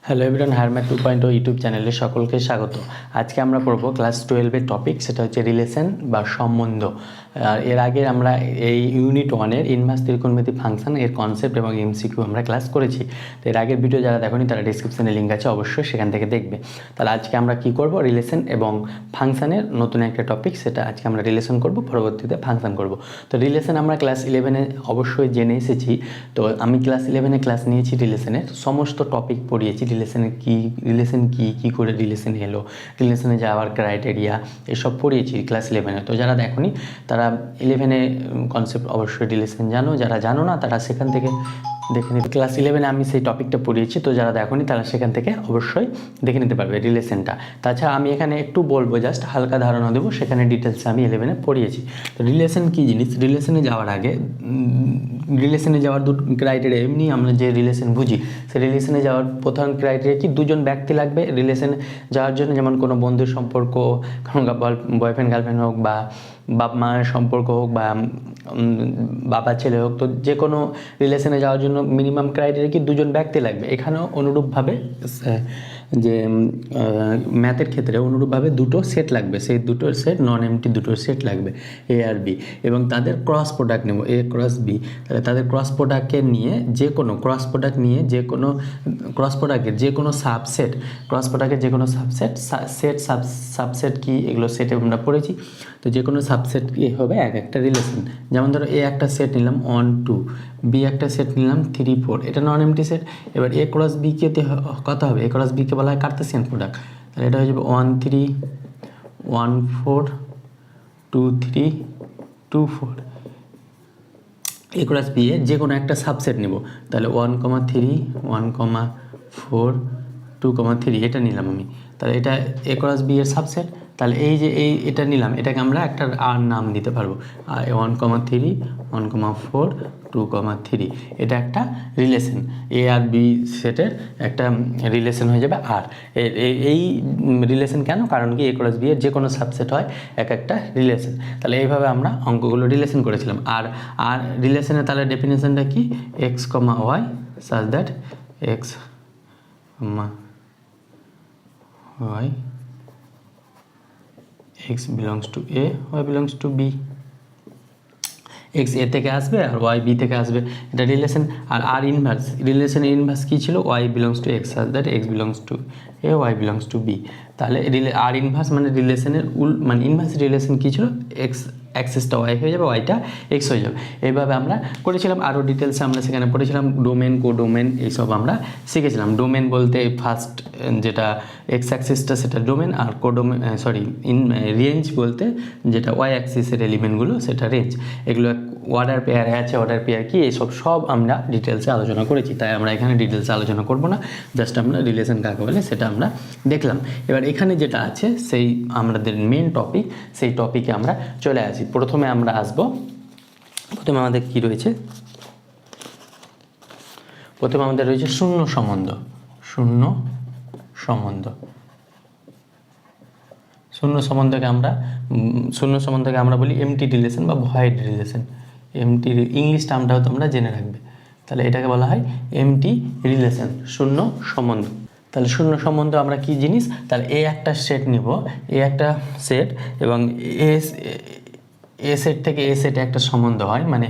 Hello everyone, হারম্যাট 2.0 YouTube চ্যানেলে সকলকে স্বাগত। আজকে আমরা পড়ব ক্লাস 12-এর টপিক, সেটা হচ্ছে রিলেশন বা সম্বন্ধ। আর এর আগে আমরা এই ইউনিট 1-এর ইনভার্স ত্রিকোণমিতি ফাংশন এর কনসেপ্ট এবং এমসিকিউ আমরা ক্লাস করেছি। তো এর আগের ভিডিও যারা দেখোনি তারা ডিসক্রিপশনে লিঙ্ক আছে, অবশ্যই সেখান থেকে দেখবে। তাহলে আজকে আমরা কি করব, রিলেশন এবং ফাংশনের নতুন একটা টপিক, সেটা আজকে আমরা রিলেশন করব, পরবর্তীতে ফাংশন করব। তো রিলেশন আমরা ক্লাস 11-এ অবশ্যই জেনে এসেছি। তো আমি ক্লাস 11-এ ক্লাস নিয়েছি, রিলেশনের সমস্ত টপিক পড়িয়েছি। রিলেশন কী করে রিলেশন এলো, রিলেশনে যাওয়ার ক্রাইটেরিয়া, এসব পড়িয়েছি ক্লাস 11-এ। তো যারা দেখোনি তারা 11-এ কনসেপ্ট অবশ্যই রিলেশন জানো, যারা জানো না তারা সেখান থেকে দেখে নিতে। ক্লাস 11-এ আমি সেই টপিকটা পড়িয়েছি, তো যারা দেখোনি তারা সেখান থেকে অবশ্যই দেখে নিতে পারবে রিলেশনটা। তাছাড়া আমি এখানে একটু বলবো, জাস্ট হালকা ধারণা দেবো, সেখানে ডিটেলসে আমি 11-এ পড়িয়েছি। তো রিলেশন কী জিনিস, রিলেশনে যাওয়ার আগে রিলেশনে যাওয়ার দুটো ক্রাইটেরিয়া, এমনি আমরা যে রিলেশন বুঝি, সেই রিলেশনে যাওয়ার প্রধান ক্রাইটেরিয়া কি, দুজন ব্যক্তি লাগবে রিলেশনে যাওয়ার জন্য। যেমন কোনো বন্ধুর সম্পর্ক, কোনো বয়ফ্রেন্ড গার্লফ্রেন্ড হোক, বা বাপ মায়ের সম্পর্ক হোক, বা বাবা ছেলে হোক, তো যে কোনো রিলেশনে যাওয়ার জন্য মিনিমাম ক্রাইটেরিয়া কি, দুজন ব্যক্তি লাগবে। এখানেও অনুরূপভাবে যে ম্যাথের ক্ষেত্রে অনুরূপভাবে দুটো সেট লাগবে, সেই দুটো সেট নন এমটি দুটো সেট লাগবে, এ আর বি, এবং তাদের ক্রস প্রোডাক্ট নেব, এ ক্রস বি। তাহলে তাদের ক্রস প্রোডাক্টকে নিয়ে যে কোনো ক্রস প্রোডাক্টের যে কোনো সাবসেট, ক্রস প্রোডাক্টের যে কোনো সাবসেট কি, এগুলো সেটে আমরা পড়েছি। তো যে কোনো সাবসেট কি হবে, এক একটা রিলেশন। যেমন ধরো এ একটা সেট নিলাম 1 2, বি একটা সেট নিলাম 3 4, এটা নন এমটি সেট। এবার এ ক্রস বি কে কত হবে, এ ক্রস বি কে বলা হয় কার্তেশিয়ান প্রোডাক্ট। তাহলে এটা হয়ে যাবে 1 3 1 4 2 3 2 4। এ ক্রস বি এ যে কোনো একটা সাবসেট নেব, তাহলে 1 3 1 4 2 3, এটা নিলাম আমি। তাহলে এটা এ ক্রস বি এর সাবসেট। তাহলে এটা নিলাম, এটাকে আমরা একটা আর নাম দিতে পারবো, 1 3 1 4 2 3, এটা একটা রিলেশন। এ আর বি সেটের একটা রিলেশন হয়ে যাবে। আর এই রিলেশন কেন, কারণ কি এ ক্রস বি এর যে কোনো সাবসেট হয় এক একটা রিলেশন। তাহলে এইভাবে আমরা অঙ্কগুলো রিলেশন করেছিলাম। আর রিলেশনের তাহলে ডেফিনেশনটা কি, x comma y such that x comma y x belongs to a, y belongs to b, x a থেকে আসবে আর y b থেকে আসবে, এটা রিলেশন। আর ইনভার্স, রিলেশনের ইনভার্স কী ছিল, y belongs to x such that x belongs to a, y belongs to b। তাহলে আর inverse মানে রিলেশনের মানে ইনভার্স রিলেশন কী ছিল, x অ্যাক্সেসটা ওয়াই হয়ে যাবে, ওয়াইটা এক্স হয়ে যাবে। এইভাবে আমরা করেছিলাম। আরও ডিটেলসে আমরা সেখানে পড়েছিলাম ডোমেন, কোডোমেন, এইসব আমরা শিখেছিলাম। ডোমেন বলতে ফার্স্ট যেটা এক্স অ্যাক্সিসটা সেটা ডোমেন, আর কোডোমেন রেঞ্জ বলতে যেটা ওয়াই অ্যাক্সিসের এলিমেন্টগুলো সেটা রেঞ্জ। এগুলো অর্ডার পেয়ারে আছে, অর্ডার পেয়ার কি, এইসব সব আমরা ডিটেলসে আলোচনা করেছি। তাই আমরা এখানে ডিটেলসে আলোচনা করব না, জাস্ট আমরা রিলেশন কাকে বলে সেটা আমরা দেখলাম। এবার এখানে যেটা আছে সেই আমাদের মেন টপিক, সেই টপিকে আমরা চলে আসি। প্রথমে আমরা আসবো, প্রথমে আমাদের কি রয়েছে, প্রথমে আমাদের রয়েছে শূন্য সম্বন্ধ। শূন্য সম্বন্ধকে আমরা বলি এমটি রিলেশন বা ভয়েড রিলেশন। এমটি ইংলিশ টার্মটাও তোমরা জেনে রাখবে। তাহলে এটাকে বলা হয় এমটি রিলেশন, শূন্য সম্বন্ধ। তাহলে শূন্য সম্বন্ধ আমরা কি জিনিস, তাহলে এ একটা সেট নিব, এ একটা সেট, এবং এ সেট থেকে এ সেটে একটা সম্বন্ধ হয়, মানে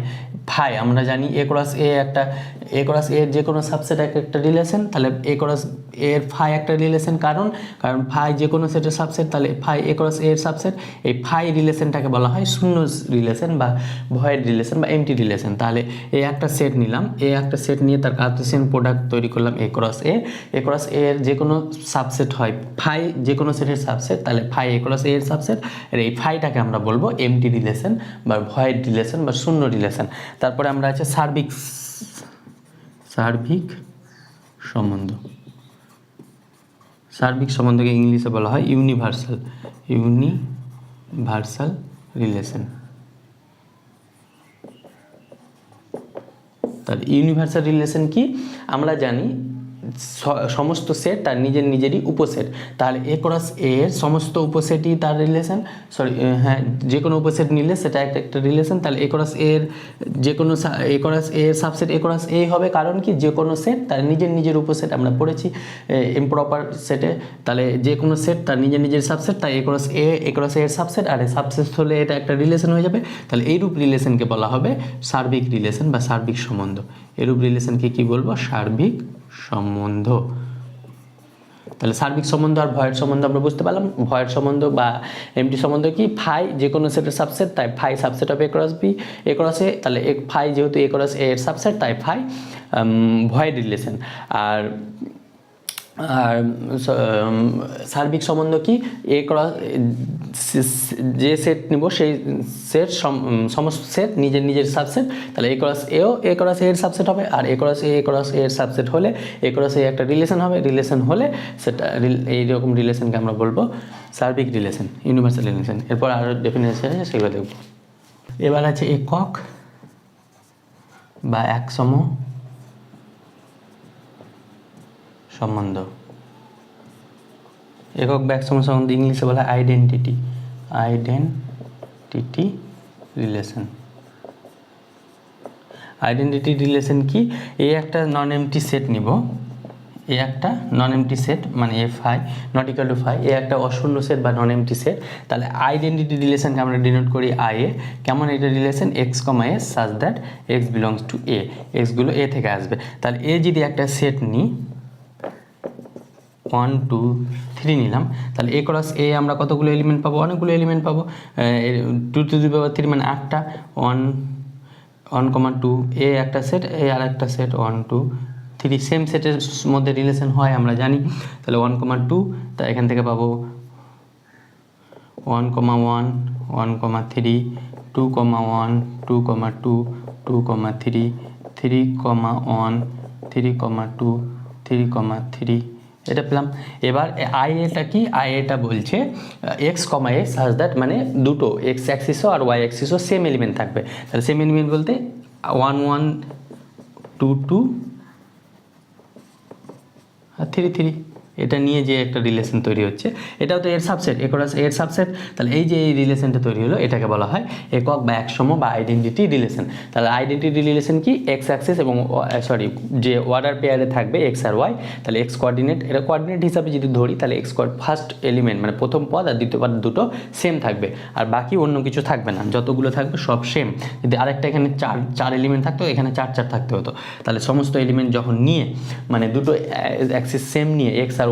ফাই আমরা জানি এ ক্রস এর যে কোনো সাবসেট একটা রিলেশন। তাহলে এ ক্রস এর ফাই একটা রিলেশন, কারণ ফাই যে কোনো সেটের সাবসেট, তাহলে ফাই এ ক্রস এর সাবসেট। এই ফাই রিলেশনটাকে বলা হয় শূন্য রিলেশন বা ভয়েড রিলেশন বা এমটি রিলেশন। তাহলে একটা সেট নিলাম, একটা সেট নিয়ে তার কার্টেসিয়ান প্রোডাক্ট তৈরি করলাম, এ ক্রস এর যে কোনো সাবসেট হয় ফাই যে কোনো সেটের সাবসেট, তাহলে ফাই এ ক্রস এর সাবসেট। আর এই ফাইটাকে আমরা বলবো এমটি রিলেশন বা ভয়েড রিলেশন বা শূন্য রিলেশন। তারপরে আমরা আছে সার্বিক সম্বন্ধ। সার্বিক সম্বন্ধকে ইংলিশে বলা হয় ইউনিভার্সাল রিলেশন। তাহলে ইউনিভার্সাল রিলেশন কি, আমরা জানি সমস্ত সেট তার নিজেরই উপসেট, তাহলে এ ক্রস এ এর সমস্ত উপসেটই তার রিলেশন, হ্যাঁ যে কোনো উপসেট নিলে সেটা একটা রিলেশন। তাহলে এ ক্রস এর যে কোনো এ ক্রস এ এর সাবসেট এ ক্রস এ হবে, কারণ কি যে কোনো সেট তার নিজের উপসেট, আমরা পড়েছি ইমপ্রপার সেটে। তাহলে যে কোনো সেট তার নিজের সাবসেট, তাই এ ক্রস এ এর সাবসেট, আর সাবসেট হলে এটা একটা রিলেশন হয়ে যাবে। তাহলে এইরূপ রিলেশনকে বলা হবে সার্বিক রিলেশন বা সার্বিক সম্বন্ধ। এরূপ রিলেশনকে কি বলবো? সার্বিক সম্বন্ধ। তাহলে সার্বিক সম্বন্ধ আর ভয়েড সম্বন্ধ আমরা বুঝতে পারলাম। ভয়েড সম্বন্ধ বা এমটি সম্বন্ধ কি? ফাই যে কোনো সেটের সাবসেট, তাই ফাই সাবসেট হবে এ ক্রস বি এ ক্রস এ। তাহলে ফাই যেহেতু এ ক্রস এ এর সাবসেট, তাই ফাই ভয়েড রিলেশন। আর সার্বিক সম্বন্ধ কি? এ ক্রস যে সেট নিব সেই সেট সমস্ত সেট নিজের সাবসেট, তাহলে এ ক্রস এও এ ক্রস এর সাবসেট হবে, আর এ ক্রস এর সাবসেট হলে এ ক্রস এ একটা রিলেশন হবে, রিলেশন হলে সেটা এইরকম রিলেশনকে আমরা বলবো সার্বিক রিলেশন, ইউনিভার্সাল রিলেশন। এরপর আরও ডেফিনেশন আছে সেগুলো দেখব। এবার আছে একক বা একসম সম্বন্ধ। একক বা একসম সম্বন্ধ ইংলিশে বলা হয় আইডেন্টিটি রিলেশন। আইডেন্টিটি রিলেশন কি? একটা নন এমটি সেট নিব, একটা নন এমটি সেট মানে A phi not equal to phi, একটা অশূন্য সেট বা নন এমটি সেট। তাহলে আইডেন্টিটি রিলেশনকে আমরা ডিনোট করি আই এ। কেমন এটা relation? X comma A such that x belongs to A, এক্সগুলো এ থেকে আসবে। তাহলে এ যদি একটা সেট নিই 1 2 3 নিলাম, তাহলে এ ক্রস এ আমরা কতগুলো এলিমেন্ট পাবো? অনেকগুলো এলিমেন্ট পাবো। 2 টু দি পাওয়ার 3 মানে 8টা। 1 2 এ একটা সেট, এ আর একটা সেট 1 2 3 সেম সেটের মধ্যে রিলেশন হয় আমরা জানি। তাহলে 1 2, তা এখান থেকে পাবো 1 1 1 3 2 1 2 2 2 3 3 1 3 2 3 3 এটা পেলাম। এবার আই এটা কি? আই এটা বলছে x comma A such that মানে দুটো এক্স অ্যাক্সিসও আর ওয়াই অ্যাক্সিসও সেম এলিমেন্ট থাকবে। তাহলে সেম এলিমেন্ট বলতে 1 1 2 2 আর 3 3, এটা নিয়ে যে একটা রিলেশন তৈরি হচ্ছে, এটাও তো এর সাবসেট, এ ক্রস এর সাবসেট। তাহলে এই যে এই রিলেশনটা তৈরি হলো এটাকে বলা হয় একক বা একসম বা আইডেন্টিটি রিলেশন। তাহলে আইডেন্টিটি রিলেশন কি? এক্স অ্যাক্সিস এবং যে অর্ডার পেয়ারে থাকবে এক্স আর ওয়াই, তাহলে এক্স কোঅর্ডিনেট, এটা কোঅর্ডিনেট হিসাবে যদি ধরি তাহলে এক্স ফার্স্ট এলিমেন্ট মানে প্রথম পদ আর দ্বিতীয় পদ দুটো সেম থাকবে, আর বাকি অন্য কিছু থাকবে না, যতগুলো থাকবে সব সেম। যদি আরেকটা এখানে চার এলিমেন্ট থাকতো, এখানে চার থাকতে হতো। তাহলে সমস্ত এলিমেন্ট যখন নিয়ে মানে দুটো অ্যাক্সিস সেম নিয়ে এক্স আর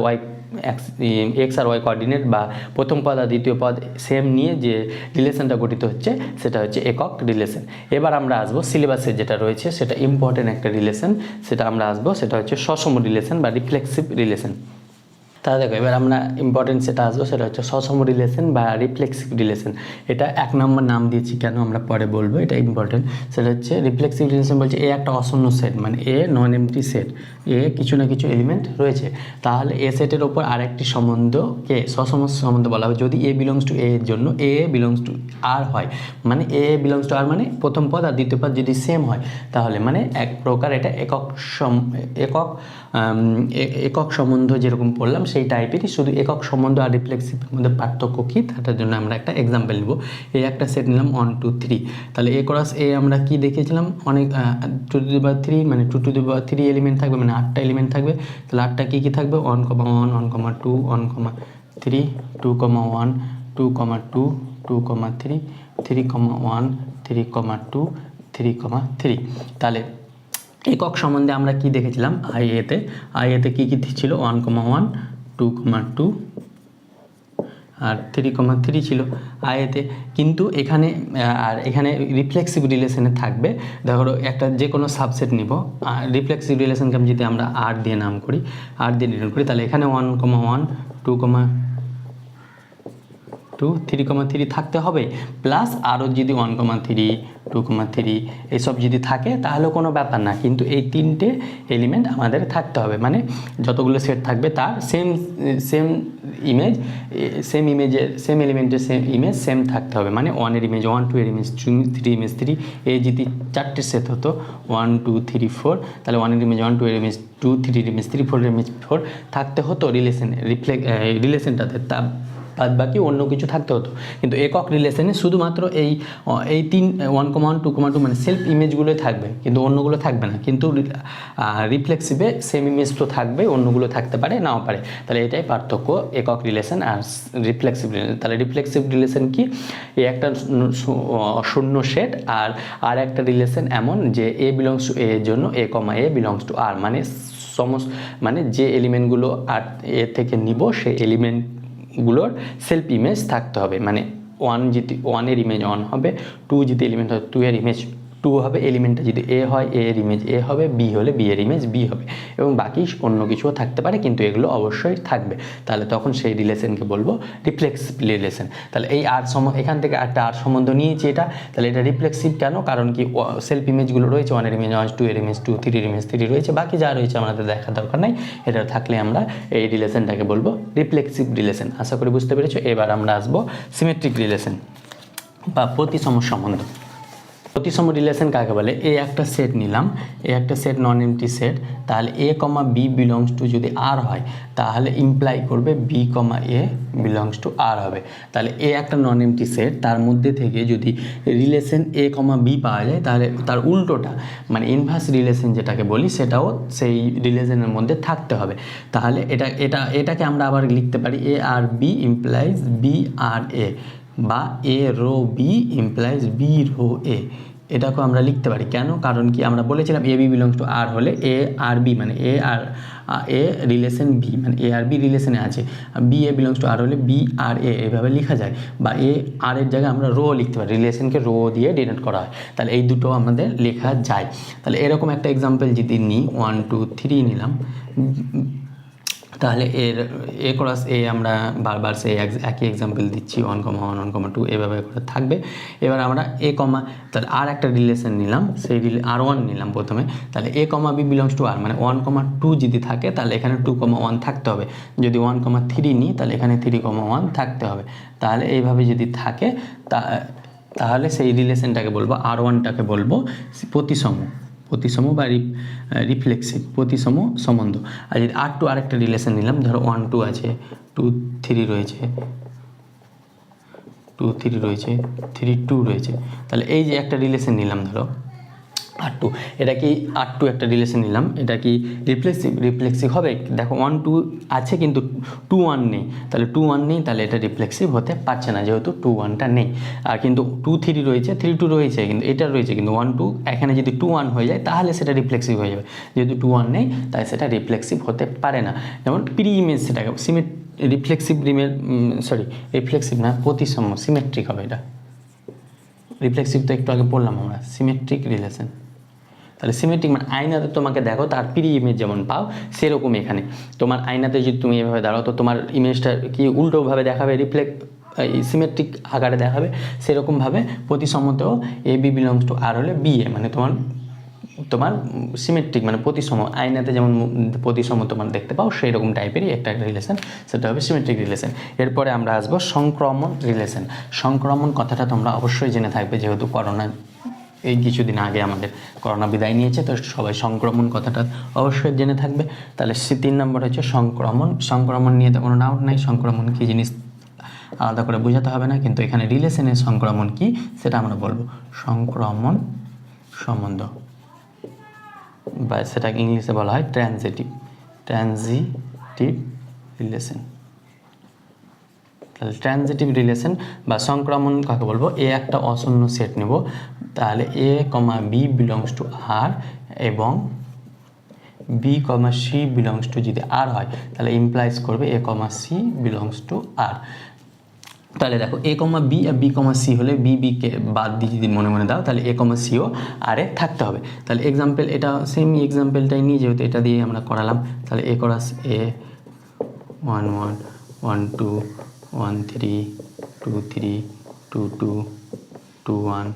ওয়াই কোঅর্ডিনেট বা প্রথম পদ আর দ্বিতীয় পদ সেম নিয়ে যে রিলেশনটা গঠিত হচ্ছে সেটা হচ্ছে একক রিলেশন। এবার আমরা আসবো সিলেবাসে যেটা রয়েছে সেটা ইম্পর্টেন্ট একটা রিলেশন, সেটা আমরা আসবো, সেটা হচ্ছে সসম রিলেশন বা রিফ্লেক্সিভ রিলেশন। তাহলে দেখো এবার আমরা ইম্পর্টেন্ট সেটা আসবো, সেটা হচ্ছে সসম রিলেশন বা রিফ্লেক্সিভ রিলেশন। এটা 1 নম্বর নাম দিয়েছি কেন আমরা পরে বলবো, এটা ইম্পর্টেন্ট। সেটা হচ্ছে রিফ্লেক্সিভ রিলেশন বলছে এ একটা অশূন্য সেট মানে এ নন এমটি সেট, এ কিছু না কিছু এলিমেন্ট রয়েছে, তাহলে এ সেটের ওপর আরেকটি সম্বন্ধকে সসম সম্বন্ধ বলা হবে যদি এ বিলংস টু এ এর জন্য এ বিলংস টু আর হয়। মানে এ বিলংস টু আর মানে প্রথম পদ আর দ্বিতীয় পদ যদি সেম হয় তাহলে মানে এক প্রকার এটা একক সম্বন্ধ যেরকম পড়লাম সেই টাইপেরই, শুধু একক সম্বন্ধ আর রিফ্লেক্সিভের মধ্যে পার্থক্য কী তার জন্য আমরা একটা এক্সাম্পল নেব। এই একটা সেট নিলাম 1 2 3, তাহলে এ ক্রস এ আমরা কি দেখিয়েছিলাম? অনেক 2 টু দি পাওয়ার 3 মানে 2 টু দি পাওয়ার 3 এলিমেন্ট থাকবে, মানে 8টা এলিমেন্ট থাকবে। তাহলে 8টা কী কী থাকবে? 1 1 1 2 1 3 2 1 2 2 2 3 3 1 3 2 3 3। তাহলে একক সম্বন্ধে আমরা কি দেখেছিলাম? আইএতে কী কী ছিল? 1 1 2 2 আর 3 3 ছিল আইএতে। কিন্তু এখানে রিফ্লেক্সিভ রিলেশনে থাকবে, দেখো একটা যে কোনো সাবসেট নিব, রিফ্লেক্সিভ রিলেশনকে যদি আমরা আর দিয়ে নাম করি, আর দিয়ে ডিনোট করি, তাহলে এখানে 1 1 2 2 3 3 থাকতে হবে, প্লাস আরও যদি 1 3 2 3 এইসব যদি থাকে তাহলেও কোনো ব্যাপার না, কিন্তু এই 3টে এলিমেন্ট আমাদের থাকতে হবে। মানে যতগুলো সেট থাকবে তার সেম ইমেজ সেম ইমেজের সেম এলিমেন্টের সেম ইমেজ সেম থাকতে হবে, মানে 1 এর ইমেজ 1, 2 এর ইমেজ 2, 3 ইমেজ 3, এই যদি 4টে সেট হতো 1 2 3 4, তাহলে 1 এর ইমেজ 1, 2 এর ইমেজ 2, 3 এর ইমেজ 3, 4 এর ইমেজ 4 থাকতে হতো রিলেশনটাতে, তা বাদ বাকি অন্য কিছু থাকতে হতো। কিন্তু একক রিলেশনে শুধুমাত্র এই 1, 2, 2 মানে সেলফ ইমেজগুলোই থাকবে, কিন্তু অন্যগুলো থাকবে না। কিন্তু রিফ্লেক্সিভে সেম ইমেজ তো থাকবে, অন্যগুলো থাকতে পারে নাও পারে। তাহলে এটাই পার্থক্য একক রিলেশন আর রিফ্লেক্সিভ রিলেশন। তাহলে রিফ্লেক্সিভ রিলেশন কি, এই একটা শূন্য সেট আর একটা রিলেশন এমন যে এ বিলংস টু এ এর জন্য এ কমা এ বিলংস টু আর, মানে মানে যে এলিমেন্টগুলো আর এ থেকে নিব সেই এলিমেন্টগুলোর সেলফ ইমেজ থাকতে হবে। মানে 1 যদি 1 এর ইমেজ 1 হবে, 2 যদি এলিমেন্ট হয় 2 এর ইমেজ 2 হবে, এলিমেন্টটা যদি এ হয় এ এর ইমেজ এ হবে, বি হলে বি এর ইমেজ বি হবে, এবং বাকি অন্য কিছুও থাকতে পারে কিন্তু এগুলো অবশ্যই থাকবে। তাহলে তখন সেই রিলেশনকে বলবো রিফ্লেক্সিভ রিলেশন। তাহলে এই এখান থেকে একটা আর সম্বন্ধ নিয়েছি এটা, তাহলে এটা রিফ্লেক্সিভ কেন, কারণ কি সেলফ ইমেজগুলো রয়েছে 1 এর ইমেজ 1, 2 এর ইমেজ 2, 3 এর ইমেজ 3 রয়েছে, বাকি যা রয়েছে আমাদের দেখার দরকার নাই। এটা থাকলে আমরা এই রিলেশনটাকে বলবো রিফ্লেক্সিভ রিলেশন। আশা করি বুঝতে পেরেছো। এবার আমরা আসবো সিমেট্রিক রিলেশন বা প্রতিসম সম্বন্ধ। প্রতিসম রিলেশন কাকে বলে, এ একটা সেট নিলাম, এ একটা সেট নন এমটি সেট, তাহলে এ কমা বি বিলংস টু যদি আর হয় তাহলে ইমপ্লাই করবে B comma A belongs to R হবে। তাহলে এ একটা নন এমটি সেট, তার মধ্যে থেকে যদি রিলেশন এ কমা বি পাওয়া যায় তাহলে তার উল্টোটা মানে ইনভার্স রিলেশন যেটাকে বলি সেটাও সেই রিলেশনের মধ্যে থাকতে হবে। তাহলে এটাকে আমরা আবার লিখতে পারি A R B implies B R A, বা A rho B implies B rho A, এটাকেও আমরা লিখতে পারি। কেন, কারণ কি আমরা বলেছিলাম A B belongs to R হলে এ আর বি মানে এ আর এ রিলেশন বি মানে এ আর বি রিলেশনে আছে, B A belongs to R হলে বি আর এ এভাবে লেখা যায়, বা এ আর এর জায়গায় আমরা রো লিখতে পারি, রিলেশনকে রো দিয়ে ডিনোট করা হয়, তাহলে এই দুটো আমাদের লেখা যায়। তাহলে এরকম একটা এক্সাম্পল যদি নিই 1 2 3 নিলাম, তাহলে এর এ ক্রস এ আমরা বারবার সেই একই এক্সাম্পল দিচ্ছি 1, 1, 1, 2 এভাবে করে থাকবে। এবার আমরা এ কমা তাহলে আর একটা রিলেশন নিলাম, সেই আর 1 নিলাম প্রথমে, তাহলে এ কমা বি বিলংস টু আর মানে 1, 2 যদি থাকে তাহলে এখানে 2, 1 থাকতে হবে। যদি 1, 3 নিই তাহলে এখানে 3, 1 থাকতে হবে। তাহলে এইভাবে যদি থাকে তাহলে সেই রিলেশনটাকে বলবো আর1টাকে বলবো প্রতিসম বা রিফ্লেক্সিভ প্রতিসম সম্বন্ধ। আর যদি আর2 আরেকটা রিলেশন নিলাম, ধরো 1 2 আছে, 2 3 রয়েছে, 2 3 রয়েছে, 3 2 রয়েছে, তাহলে এই যে একটা রিলেশন নিলাম ধরো আর2, এটা কি আর2 একটা রিলেশন নিলাম, এটা কি রিফ্লেক্সিভ হবে? দেখো 1 2 আছে কিন্তু 2 1 নেই, তাহলে 2 1 নেই, তাহলে এটা রিফ্লেক্সিভ হতে পারছে না যেহেতু 2 1টা নেই। আর কিন্তু 2 3 রয়েছে, 3 2 রয়েছে, কিন্তু এটা রয়েছে, কিন্তু 1 2 এখানে যদি 2 1 হয়ে যায় তাহলে সেটা রিফ্লেক্সিভ হয়ে যাবে, যেহেতু 2 1 নেই তাই সেটা রিফ্লেক্সিভ হতে পারে না। যেমন প্রি ইমেজ সেটাকে রিফ্লেক্সিভ না প্রতিসম সিমেট্রিক হবে। এটা রিফ্লেক্সিভ তো একটু আগে বললাম আমরা, সিমেট্রিক রিলেশন। তাহলে সিমেট্রিক মানে আয়নাতে তোমাকে দেখো তার প্রি ইমেজ যেমন পাও সেরকম এখানে তোমার আয়নাতে যদি তুমি এভাবে দাঁড়াও তো তোমার ইমেজটা কি উল্টোভাবে দেখাবে, সিমেট্রিক আকারে দেখাবে। সেরকমভাবে প্রতিসমতেও এ বি বিলংস টু আর হলে বি এ মানে তোমার সিমেট্রিক মানে প্রতিসম, আয়নাতে যেমন প্রতিসম তোমার দেখতে পাও সেই রকম টাইপেরই একটা রিলেশন, সেটা হবে সিমেট্রিক রিলেশন। এরপরে আমরা আসবো সংক্রমণ রিলেশন। সংক্রমণ কথাটা তোমরা অবশ্যই জেনে থাকবে, যেহেতু এই কিছুদিন আগে আমাদের করোনা বিদায় নিয়েছে, তো সবাই সংক্রমণ কথাটা অবশ্যই জেনে থাকবে। তাহলে 3 নম্বর হচ্ছে সংক্রমণ নিয়ে তো কোনো ডাউট নাই, সংক্রমণ কী জিনিস আলাদা করে বোঝাতে হবে না, কিন্তু এখানে রিলেশনের সংক্রমণ কি সেটা আমরা বলবো, সংক্রমণ সম্বন্ধ, বা সেটাকে ইংলিশে বলা হয় ট্রানজিটিভ রিলেশন। তাহলে ট্রানজিটিভ রিলেশন বা সংক্রমণ কাকে বলবো, এ একটা অশূন্য সেট নেব, তাহলে এ comma B belongs to R এবং b comma c belongs to যদি আর হয় তাহলে ইমপ্লাইজ করবে a comma c belongs to R. তাহলে দেখো এ কমা বি আর বি কমা সি হলে বিকে বাদ দিয়ে যদি মনে মনে দাও তাহলে এ কমা সিও আরে থাকতে হবে। তাহলে এক্সাম্পল এটা সেম এক্সাম্পলটাই নিয়ে যেহেতু এটা দিয়ে আমরা করালাম, তাহলে এ করাস এ 1 1 1 2 1 3 2 3 2 2 2 1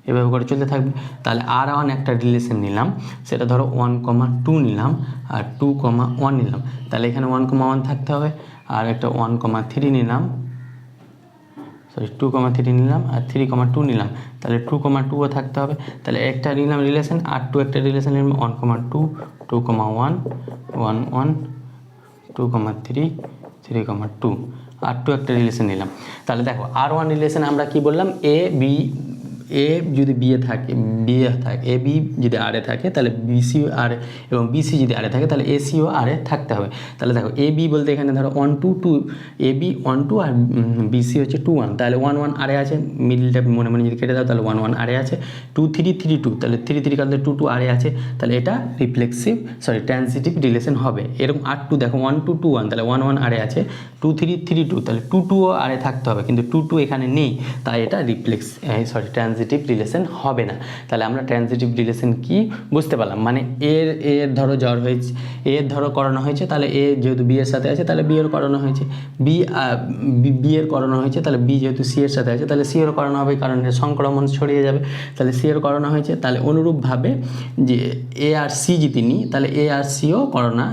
এভাবে করে চলতে থাকবে। তাহলে R1 একটা রিলেশন নিলাম, সেটা ধরো 1,2 নিলাম আর 2,1 নিলাম, তাহলে এখানে 1,1 থাকতে হবে। আর একটা 1,3 নিলাম, সরি 2,3 নিলাম আর 3,2 নিলাম, তাহলে 2,2ও থাকতে হবে। তাহলে একটা নিলাম রিলেশন, R2 একটা রিলেশন নিলাম 1,2, 2,1, 1,1, 2,3, 3,2, R2 একটা রিলেশন নিলাম। তাহলে দেখো R1 রিলেশন আমরা কি বললাম, এ যদি বি এ থাকে, এ বি যদি আর এ থাকে তাহলে বিসিও আর, এবং বিসি যদি আর এ থাকে তাহলে এসিও আর এ থাকতে হবে। তাহলে দেখো এ বি বলতে এখানে ধরো 1, 2, 2, এ বি 1, 2 আর বিসি হচ্ছে 2, 1, তাহলে 1, 1 আরে আছে, মিডিলটা মনে মনে যদি কেটে দাও তাহলে 1, 1 আরে আছে, 2, 3, 3, 2, তাহলে 3, 3 কাটলে 2, 2 আরে আছে, তাহলে এটা ট্রানজিটিভ রিলেশন হবে। এরকম R2 দেখো 1, 2, 2, 1, তাহলে 1, 1 আরে আছে, 2, 3, 3, 2, তাহলে 2, 2ও আরে থাকতে হবে, কিন্তু 2, 2 এখানে নেই, তাই এটা ট্রানজিটিভ রিলেশন হবে না। তাহলে আমরা ট্রানজিটিভ রিলেশন কি বুঝতে পারলাম, মানে এর ধরো জ্বর হয়েছে, এর ধরো করানো হয়েছে, তাহলে এ যেহেতু বি এর সাথে আছে তাহলে বি এর করানো হয়েছে, বি এর করানো হয়েছে, তাহলে বি যেহেতু সি এর সাথে আছে তাহলে সি এর করানো হবে, কারণ এর সংক্রমণ ছড়িয়ে যাবে, তাহলে সি এর করানো হয়েছে। তাহলে অনুরূপভাবে যে এ আর সি যদি নিই তাহলে এ আর সিও করোনা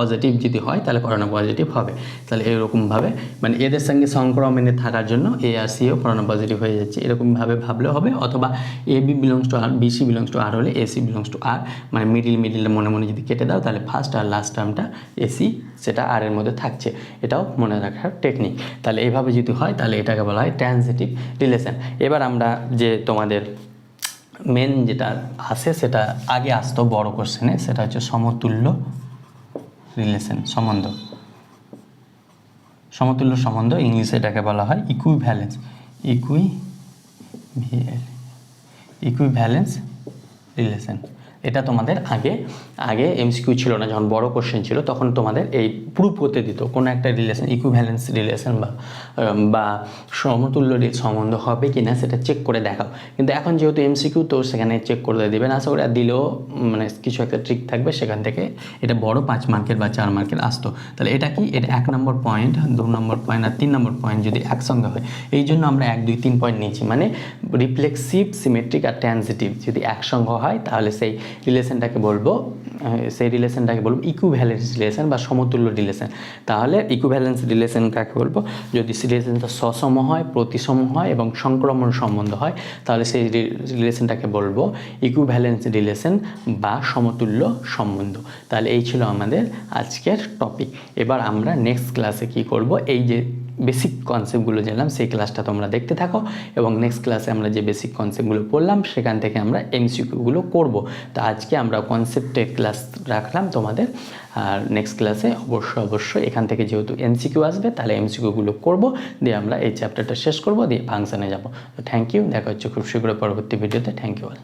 পজিটিভ যদি হয় তাহলে করোনা পজিটিভ হবে। তাহলে এরকমভাবে মানে এদের সঙ্গে সংক্রমণে থাকার জন্য এ আর সিও করোনা পজিটিভ হয়ে যাচ্ছে, এরকমভাবে ভাবলেও হবে। অথবা A B belongs to R, BC belongs to R হলে এসি বিলংস টু আর, মানে মিডিলটা মনে মনে যদি কেটে দাও তাহলে ফার্স্ট আর লাস্ট টার্মটা এসি সেটা আর এর মধ্যে থাকছে, এটাও মনে রাখার টেকনিক। তাহলে এইভাবে যদি হয় তাহলে এটাকে বলা হয় ট্রানজিটিভ রিলেশন। এবার আমরা যে তোমাদের মেন যেটা আসে সেটা আগে আসতো বড় কোশ্চেনে, সেটা হচ্ছে সমতুল্য রিলেশন, সমতুল্য সম্বন্ধ, ইংলিশে এটাকে বলা হয় ইকুইভ্যালেন্স রিলেশন। এটা তোমাদের আগে এমসিকিউ ছিল না, যখন বড় কোশ্চেন ছিল তখন তোমাদের এই প্রুফ করতে দিত কোনো একটা রিলেশন, ইকুইভ্যালেন্স রিলেশন বা সমতুল্য সম্বন্ধ হবে কি না সেটা চেক করে দেখাও। কিন্তু এখন যেহেতু এমসিকিউ, তো সেখানে চেক করে দেবেন আশা করি, আর দিলেও মানে কিছু একটা ট্রিক থাকবে, সেখান থেকে এটা বড় 5 মার্কের বা 4 মার্কের আসতো। তাহলে এটা কি, এটা 1 নম্বর পয়েন্ট, 2 নম্বর পয়েন্ট আর 3 নম্বর পয়েন্ট যদি একসঙ্গে হয়, এই জন্য আমরা 1, 2, 3 পয়েন্ট নিয়েছি। মানে রিফ্লেক্সিভ, সিমেট্রিক আর ট্রানজিটিভ যদি একসঙ্গে হয় তাহলে সেই রিলেশনটাকে বলবো ইকুইভ্যালেন্স রিলেশন বা সমতুল্য রিলেশন। তাহলে ইকুইভ্যালেন্স রিলেশন কাকে বলবো, যদি রিলেশনটা সসম হয়, প্রতিসম হয় এবং সংক্রমণ সম্বন্ধ হয়, তাহলে সেই রিলেশনটাকে বলবো ইকুইভ্যালেন্স রিলেশন বা সমতুল্য সম্বন্ধ। তাহলে এই ছিল আমাদের আজকের টপিক। এবার আমরা নেক্সট ক্লাসে কি করব, এই যে বেসিক কনসেপ্টগুলো জানলাম সেই ক্লাসটা তোমরা দেখতে থাকো, এবং নেক্সট ক্লাসে আমরা যে বেসিক কনসেপ্টগুলো পড়লাম সেখান থেকে আমরা এমসিকিউগুলো করব। তো আজকে আমরা কনসেপ্টের ক্লাস রাখলাম তোমাদের, আর নেক্সট ক্লাসে অবশ্যই এখান থেকে যেহেতু এমসিকিউ আসবে তাহলে এমসিকিউগুলো করব, দিয়ে আমরা এই চ্যাপ্টারটা শেষ করব, দিয়ে ফাংশানে যাব। তো থ্যাংক ইউ, দেখা হচ্ছে খুব শীঘ্রই পরবর্তী ভিডিওতে। Thank you all.